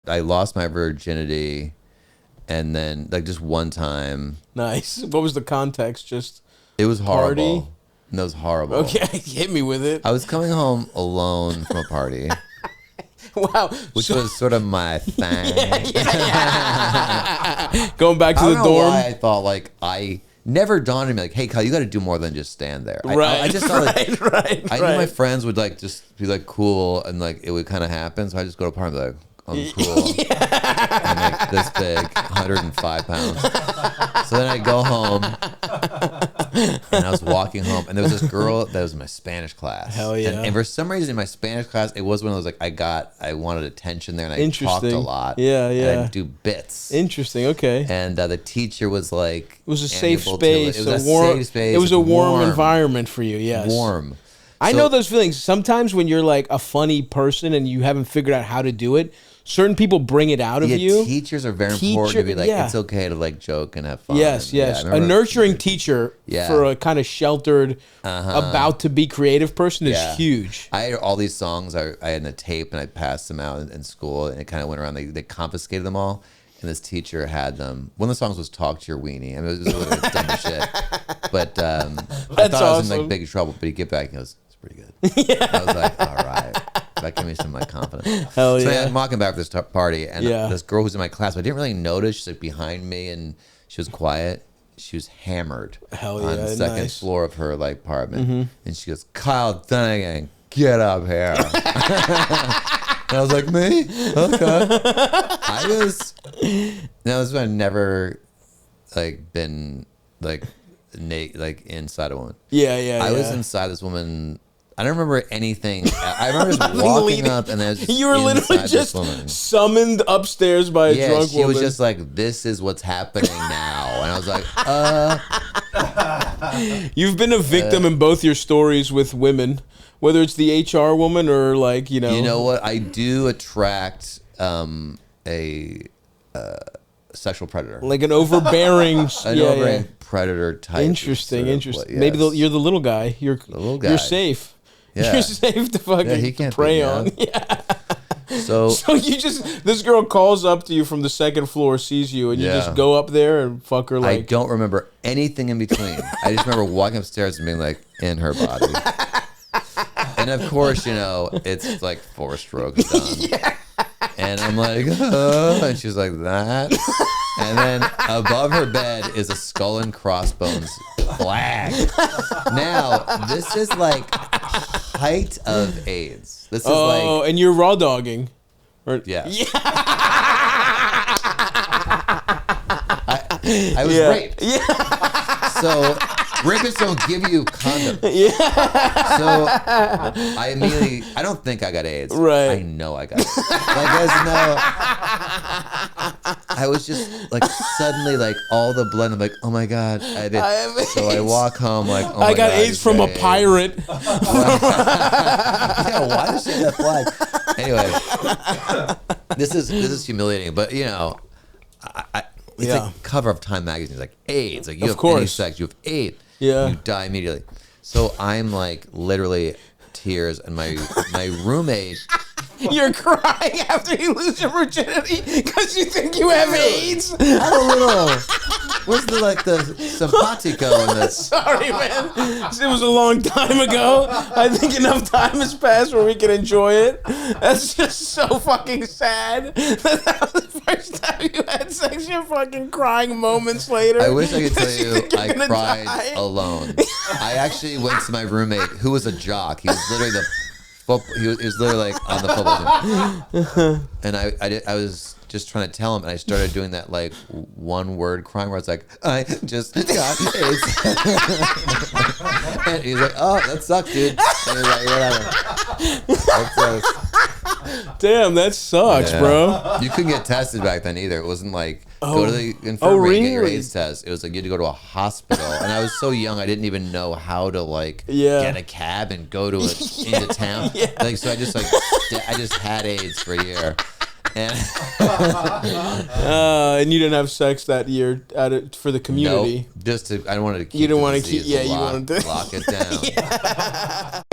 I lost my virginity, and then like just one time. Nice. What was the context? Just it was horrible. Party? No, it was horrible. Okay, hit me with it. I was coming home alone from a party. Wow. Which was sort of my thing. Going back to I the don't know dorm. why I thought like I never dawned on me like, hey, Kyle, you got to do more than just stand there. Right. I just thought right. I knew my friends would like just be like cool and like it would kind of happen. So I just go to a party and be like, I'm cool. I'm like this big, 105 pounds. So then I go home and I was walking home and there was this girl that was in my Spanish class. Hell yeah. And for some reason in my Spanish class, it was one of those like I wanted attention there and I talked a lot. Yeah, yeah. And I'd do bits. Interesting, okay. And the teacher was like, it was a safe space. It was a safe space. It was a warm environment for you, yes. Warm. I know those feelings. Sometimes when you're like a funny person and you haven't figured out how to do it, certain people bring it out of you. Teachers are very important to be like, it's okay to like joke and have fun. Yes, yes. A nurturing teacher for a kind of sheltered, about to be creative person is huge. I had all these songs I had in a tape and I passed them out in school and it kind of went around. They confiscated them all. And this teacher had them. One of the songs was "Talk to Your Weenie." I mean, it was literally dumb as shit. But I thought I was in like big trouble. But he get back and goes, "It's pretty good." I was like, "All right." That gave me some like confidence. Hell yeah. So I'm walking back to this party, and this girl who's in my class, but I didn't really notice. She's like behind me, and she was quiet. She was hammered on the second floor of her like apartment, and she goes, "Kyle Dunnigan, get up here." And I was like, me? Okay. I've never like been like inside a woman. Yeah. I was inside this woman. I don't remember anything. I remember just walking up and I was just you were literally just summoned upstairs by a drunk woman. She was just like, this is what's happening now. And I was like, You've been a victim in both your stories with women. Whether it's the HR woman or like, You know what? I do attract a sexual predator. Like an overbearing... predator type. Interesting. Maybe you're the little guy. You're You're safe. Yeah. You're safe to fucking prey on. Yeah. So this girl calls up to you from the second floor, sees you, and you just go up there and fuck her like... I don't remember anything in between. I just remember walking upstairs and being like, in her body. And of course, it's like 4 strokes done. And I'm like, and she's like, that. And then above her bed is a skull and crossbones flag. Now, this is like height of AIDS. This is and you're raw dogging. Yeah. I was raped. Yeah. So rapists don't give you condoms. Yeah. So I don't think I got AIDS. Right. I know I got it. I was just like suddenly like all the blood. I'm like, oh my God, I did. So I walk home like, oh my God. I got AIDS from a pirate. Yeah, why does she have that flag? Anyway, this is humiliating, but it's like cover of Time magazine. It's like AIDS. Like you have any sex, you have AIDS. Yeah. You die immediately. So I'm like literally tears, and my roommate. You're crying after you lose your virginity because you think you have AIDS? I'm a little. Where's the simpatico in this? Sorry, man. It was a long time ago. I think enough time has passed where we can enjoy it. That's just so fucking sad. That was the first time you had sex. You're fucking crying moments later. I wish I could tell you I cried alone. I actually went to my roommate, who was a jock. He was literally he was literally like on the football team. And I was just trying to tell him, and I started doing that like one word crying where it's like, I just got AIDS. And he's like, oh, that sucks, dude. And he's like, whatever. That sucks. Damn, that sucks, bro. You couldn't get tested back then either. It wasn't like go to the infirmary and get your AIDS test. It was like you had to go to a hospital. And I was so young, I didn't even know how to like get a cab and go to into town. Like so, I just had AIDS for a year. And you didn't have sex that year for the community. Nope. I wanted to keep. You didn't want to keep. Yeah, you wanted to lock it down.